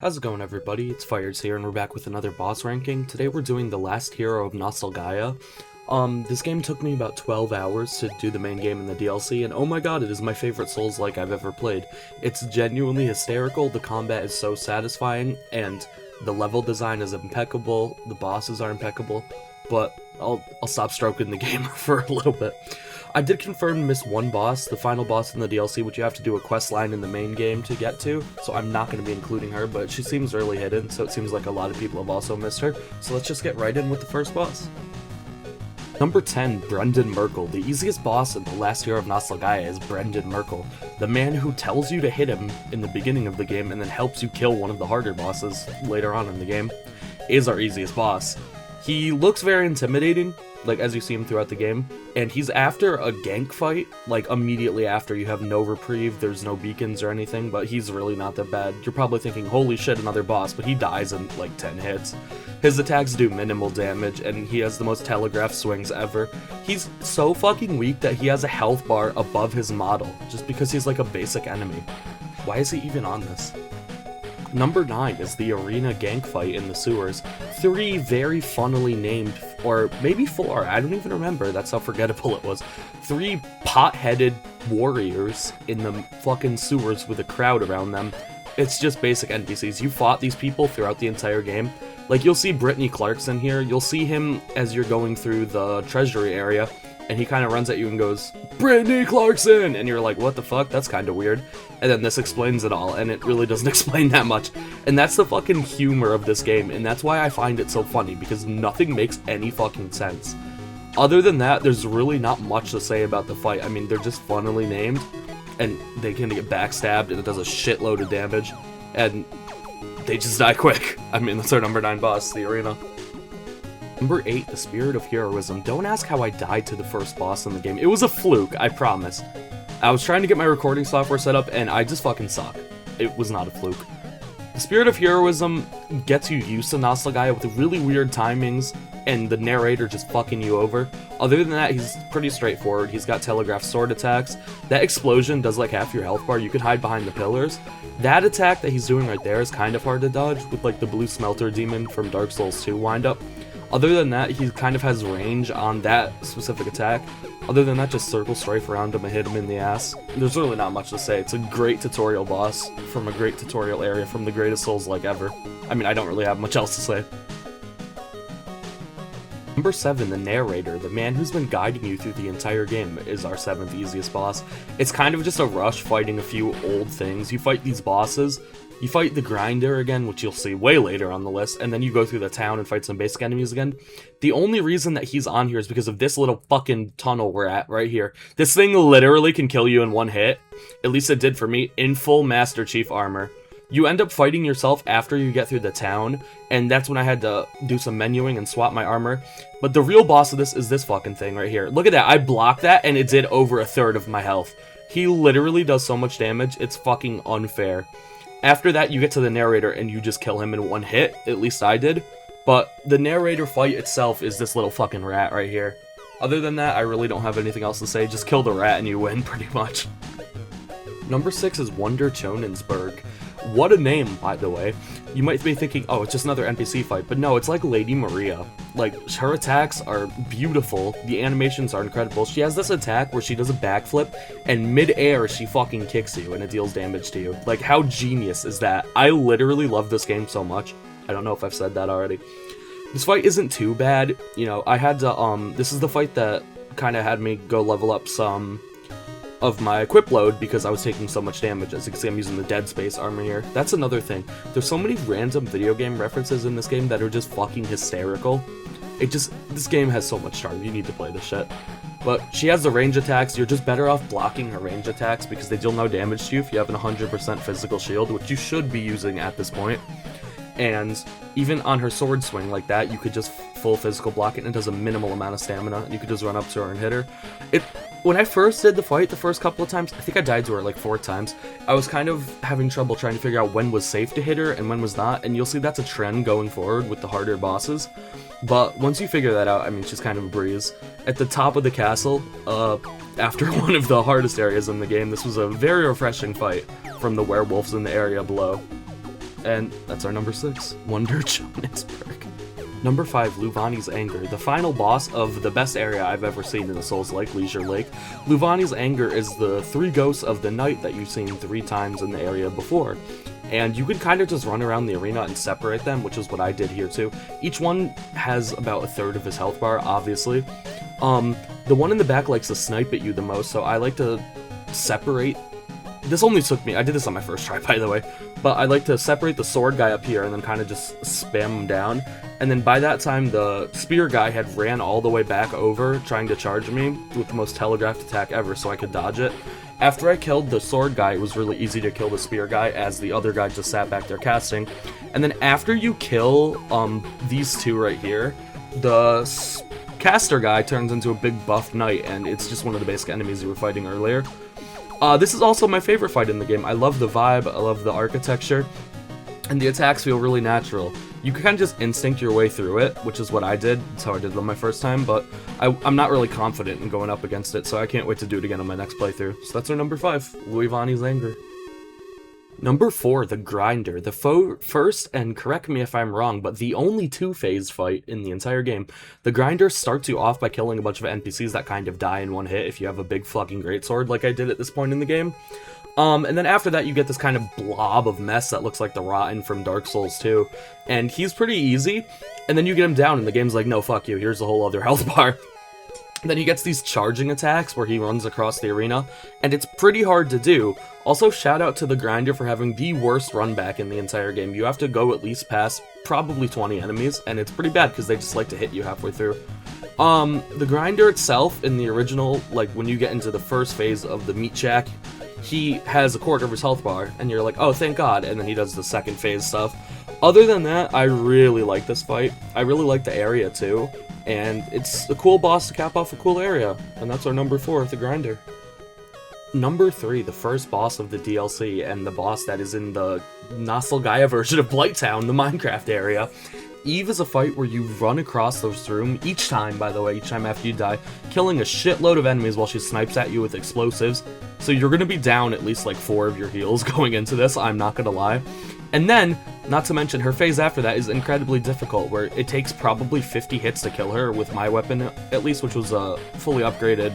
How's it going, everybody? It's Firezz here, and we're back with another boss ranking. Today we're doing the Last Hero of Nostalgaia. This game took me about 12 hours to do the main game and the DLC, and oh my god, it is my favorite Souls-like I've ever played. It's genuinely hysterical, the combat is so satisfying, and the level design is impeccable, the bosses are impeccable, but I'll stop stroking the game for a little bit. I did confirm to miss one boss, the final boss in the DLC, which you have to do a quest line in the main game to get to, so I'm not going to be including her, but she seems really hidden, so it seems like a lot of people have also missed her, so let's just get right in with the first boss. Number 10, Brendon Merkle. The easiest boss in the Last Hero of Nostalgaia is Brendon Merkle, the man who tells you to hit him in the beginning of the game and then helps you kill one of the harder bosses later on in the game, is our easiest boss. He looks very intimidating, like as you see him throughout the game, and he's after a gank fight, like immediately after. You have no reprieve, there's no beacons or anything, but he's really not that bad. You're probably thinking, holy shit, another boss, but he dies in like 10 hits. His attacks do minimal damage, and he has the most telegraph swings ever. He's so fucking weak that he has a health bar above his model, just because he's like a basic enemy. Why is he even on this? Number 9 is the arena gank fight in the sewers. 3 very funnily named, or maybe 4, I don't even remember, that's how forgettable it was. 3 pot-headed warriors in the fucking sewers with a crowd around them. It's just basic NPCs. You fought these people throughout the entire game. Like, you'll see Brittany Clarkson here, you'll see him as you're going through the treasury area, and he kind of runs at you and goes, "Brittany Clarkson!" And you're like, what the fuck? That's kind of weird. And then this explains it all, and it really doesn't explain that much. And that's the fucking humor of this game, and that's why I find it so funny, because nothing makes any fucking sense. Other than that, there's really not much to say about the fight. I mean, they're just funnily named, and they can get backstabbed, and it does a shitload of damage, and they just die quick. I mean, that's our number 9 boss, the arena. Number 8, the Spirit of Heroism. Don't ask how I died to the first boss in the game. It was a fluke, I promise. I was trying to get my recording software set up, and I just fucking suck. It was not a fluke. The Spirit of Heroism gets you used to Nostalgaia with really weird timings, and the narrator just fucking you over. Other than that, he's pretty straightforward. He's got telegraph sword attacks. That explosion does like half your health bar. You can hide behind the pillars. That attack that he's doing right there is kind of hard to dodge, with like the blue smelter demon from Dark Souls 2 wind up. Other than that, he kind of has range on that specific attack. Other than that, just circle strafe around him and hit him in the ass. There's really not much to say. It's a great tutorial boss from a great tutorial area from the greatest Souls-like ever. I mean, I don't really have much else to say. Number 7, the Narrator, the man who's been guiding you through the entire game, is our 7th easiest boss. It's kind of just a rush fighting a few old things. You fight these bosses, you fight the Grinder again, which you'll see way later on the list, and then you go through the town and fight some basic enemies again. The only reason that he's on here is because of this little fucking tunnel we're at right here. This thing literally can kill you in one hit. At least it did for me, in full Master Chief armor. You end up fighting yourself after you get through the town, and that's when I had to do some menuing and swap my armor. But the real boss of this is this fucking thing right here. Look at that, I blocked that and it did over a third of my health. He literally does so much damage, it's fucking unfair. After that, you get to the Narrator and you just kill him in one hit, at least I did. But the Narrator fight itself is this little fucking rat right here. Other than that, I really don't have anything else to say, just kill the rat and you win, pretty much. Number 6 is Wunderschonensberg. What a name, by the way. You might be thinking, oh, it's just another NPC fight, but no, it's like Lady Maria. Like, her attacks are beautiful, the animations are incredible. She has this attack where she does a backflip, and mid-air she fucking kicks you, and it deals damage to you. Like, how genius is that? I literally love this game so much. I don't know if I've said that already. This fight isn't too bad. You know, I had to, this is the fight that kind of had me go level up some of my equip load because I was taking so much damage. As you can see, I'm using the Dead Space armor here. That's another thing. There's so many random video game references in this game that are just fucking hysterical. This game has so much charm. You need to play this shit. But she has the range attacks. You're just better off blocking her range attacks because they deal no damage to you if you have an 100% physical shield, which you should be using at this point. And even on her sword swing like that, you could just full physical block it and it does a minimal amount of stamina, and you could just run up to her and hit her. When I first did the fight the first couple of times, I think I died to her like 4 times, I was kind of having trouble trying to figure out when was safe to hit her and when was not, and you'll see that's a trend going forward with the harder bosses. But once you figure that out, I mean, she's kind of a breeze. At the top of the castle, after one of the hardest areas in the game, this was a very refreshing fight from the werewolves in the area below. and that's our number 6, Wunderschonensberg. Number 5, Luivanni's Anger, the final boss of the best area I've ever seen in a Souls-like, Leisure Lake. Luivanni's Anger is the 3 ghosts of the night that you've seen 3 times in the area before. And you can kind of just run around the arena and separate them, which is what I did here too. Each one has about 1/3 of his health bar, obviously. The one in the back likes to snipe at you the most, so I like to separate. This only took me, I did this on my first try by the way, but I like to separate the sword guy up here and then kind of just spam him down. And then by that time, the spear guy had ran all the way back over, trying to charge me with the most telegraphed attack ever so I could dodge it. After I killed the sword guy, it was really easy to kill the spear guy, as the other guy just sat back there casting. And then after you kill these 2 right here, the caster guy turns into a big buff knight, and it's just one of the basic enemies you were fighting earlier. This is also my favorite fight in the game. I love the vibe, I love the architecture, and the attacks feel really natural. You can kind of just instinct your way through it, which is what I did. That's how I did it on my first time, but I'm not really confident in going up against it, so I can't wait to do it again on my next playthrough. So that's our number 5, Luivanni's Anger. Number 4, the Grinder, the first, and correct me if I'm wrong, but the only 2-phase fight in the entire game. The Grinder starts you off by killing a bunch of NPCs that kind of die in one hit if you have a big fucking greatsword like I did at this point in the game. And then after that, you get this kind of blob of mess that looks like the Rotten from Dark Souls 2, and he's pretty easy, and then you get him down, and the game's like, no, fuck you, here's a whole other health bar. Then he gets these charging attacks where he runs across the arena, and it's pretty hard to do. Also, shout out to the Grinder for having the worst run back in the entire game. You have to go at least past probably 20 enemies, and it's pretty bad because they just like to hit you halfway through. The Grinder itself, in the original, like when you get into the first phase of the meat shack, he has 1/4 of his health bar, and you're like, oh, thank God, and then he does the second phase stuff. Other than that, I really like this fight. I really like the area, too, and it's a cool boss to cap off a cool area, and that's our number 4, the Grinder. Number 3, the first boss of the DLC, and the boss that is in the Nostalgaia version of Blighttown, the Minecraft area. Eve is a fight where you run across this room, each time, by the way, each time after you die, killing a shitload of enemies while she snipes at you with explosives. So you're going to be down at least like 4 of your heals going into this, I'm not going to lie. And then, not to mention, her phase after that is incredibly difficult, where it takes probably 50 hits to kill her with my weapon, at least, which was a fully upgraded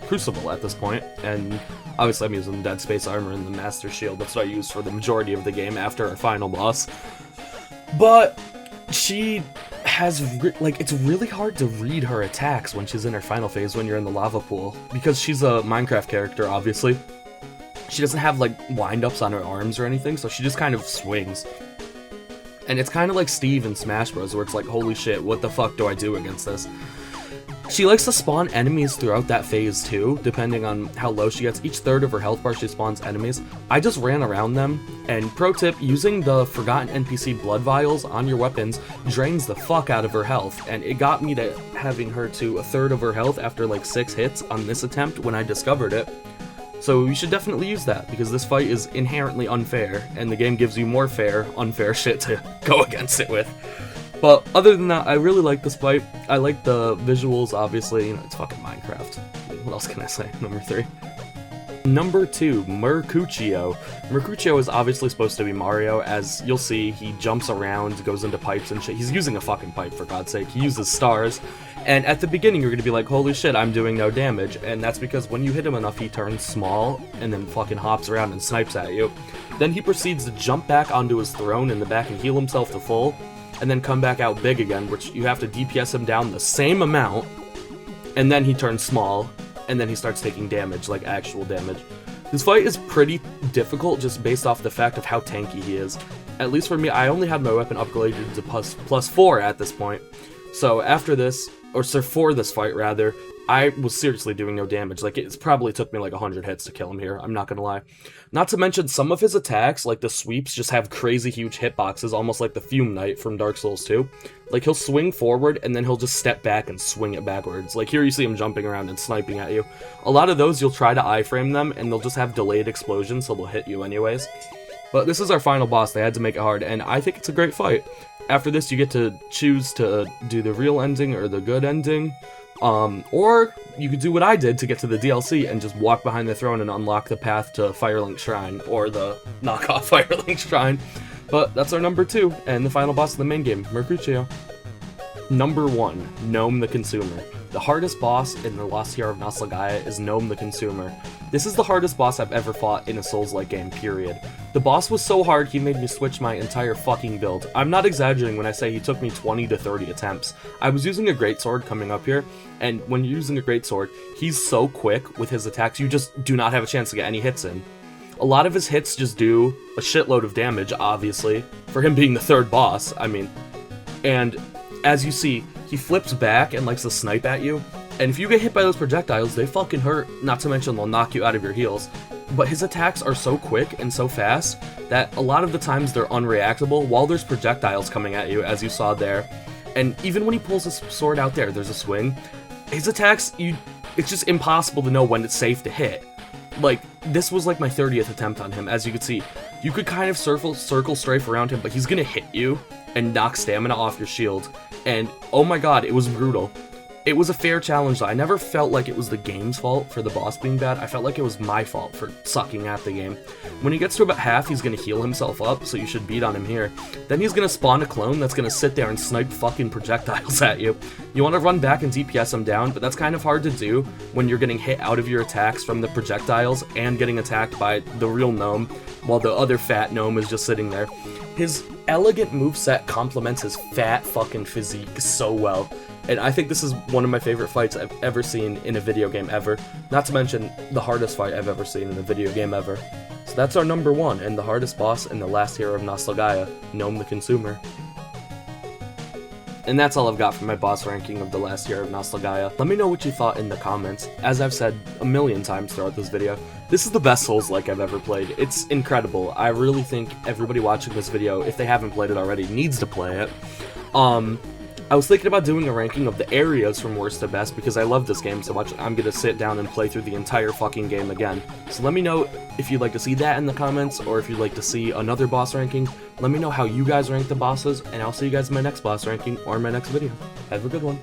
Crucible at this point. And obviously I'm using Dead Space Armor and the Master Shield, that's what I used for the majority of the game after our final boss. But she has, it's really hard to read her attacks when she's in her final phase when you're in the lava pool, because she's a Minecraft character, obviously. She doesn't have, like, wind-ups on her arms or anything, so she just kind of swings. And it's kind of like Steve in Smash Bros, where it's like, holy shit, what the fuck do I do against this? She likes to spawn enemies throughout that phase too, depending on how low she gets. Each 1/3 of her health bar she spawns enemies. I just ran around them, and pro tip, using the Forgotten NPC blood vials on your weapons drains the fuck out of her health, and it got me to having her to 1/3 of her health after like 6 hits on this attempt when I discovered it. So you should definitely use that, because this fight is inherently unfair, and the game gives you more unfair shit to go against it with. But other than that, I really like this fight. I like the visuals, obviously. You know, it's fucking Minecraft. What else can I say? Number 3. Number 2, Mercucio. Mercucio is obviously supposed to be Mario. As you'll see, he jumps around, goes into pipes and shit. He's using a fucking pipe, for God's sake. He uses stars. And at the beginning, you're gonna be like, holy shit, I'm doing no damage. And that's because when you hit him enough, he turns small and then fucking hops around and snipes at you. Then he proceeds to jump back onto his throne in the back and heal himself to full, and then come back out big again, which you have to DPS him down the same amount, and then he turns small, and then he starts taking damage, like actual damage. This fight is pretty difficult just based off the fact of how tanky he is. At least for me, I only had my weapon upgraded to plus 4 at this point. So after this, or so for this fight rather, I was seriously doing no damage. Like, it probably took me like 100 hits to kill him here, I'm not gonna lie. Not to mention, some of his attacks, like the sweeps, just have crazy huge hitboxes, almost like the Fume Knight from Dark Souls 2. Like, he'll swing forward, and then he'll just step back and swing it backwards. Like, here you see him jumping around and sniping at you. A lot of those, you'll try to iframe them, and they'll just have delayed explosions, so they'll hit you anyways. But this is our final boss, they had to make it hard, and I think it's a great fight. After this, you get to choose to do the real ending or the good ending. Or you could do what I did to get to the DLC and just walk behind the throne and unlock the path to Firelink Shrine, or the knockoff Firelink Shrine. But that's our number 2, and the final boss of the main game, Mercucio. Number 1, Gnome the Consumer. The hardest boss in the Last Hero of Nostalgaia is Gnome the Consumer. This is the hardest boss I've ever fought in a Souls-like game, period. The boss was so hard he made me switch my entire fucking build. I'm not exaggerating when I say he took me 20 to 30 attempts. I was using a greatsword coming up here, and when you're using a greatsword, he's so quick with his attacks, you just do not have a chance to get any hits in. A lot of his hits just do a shitload of damage, obviously, for him being the 3rd boss, I mean. And as you see, he flips back and likes to snipe at you, and if you get hit by those projectiles, they fucking hurt, not to mention they'll knock you out of your heals. But his attacks are so quick and so fast that a lot of the times they're unreactable while there's projectiles coming at you, as you saw there. And even when he pulls his sword out there, there's a swing, his attacks, it's just impossible to know when it's safe to hit. Like, this was like my 30th attempt on him, as you could see. You could kind of circle strafe around him, but he's gonna hit you and knock stamina off your shield. And oh my god, it was brutal. It was a fair challenge though. I never felt like it was the game's fault for the boss being bad. I felt like it was my fault for sucking at the game. When he gets to about half, he's gonna heal himself up, so you should beat on him here. Then he's gonna spawn a clone that's gonna sit there and snipe fucking projectiles at you. You wanna run back and DPS him down, but that's kind of hard to do when you're getting hit out of your attacks from the projectiles and getting attacked by the real gnome, while the other fat gnome is just sitting there. His elegant moveset complements his fat fucking physique so well. And I think this is one of my favorite fights I've ever seen in a video game ever. Not to mention the hardest fight I've ever seen in a video game ever. So that's our number 1 and the hardest boss in the Last Hero of Nostalgaia, Gnome the Consumer. And that's all I've got for my boss ranking of the Last Hero of Nostalgaia. Let me know what you thought in the comments. As I've said a million times throughout this video, this is the best Souls-like I've ever played. It's incredible. I really think everybody watching this video, if they haven't played it already, needs to play it. I was thinking about doing a ranking of the areas from worst to best because I love this game so much. I'm gonna sit down and play through the entire fucking game again. So let me know if you'd like to see that in the comments, or if you'd like to see another boss ranking. Let me know how you guys rank the bosses, and I'll see you guys in my next boss ranking or my next video. Have a good one.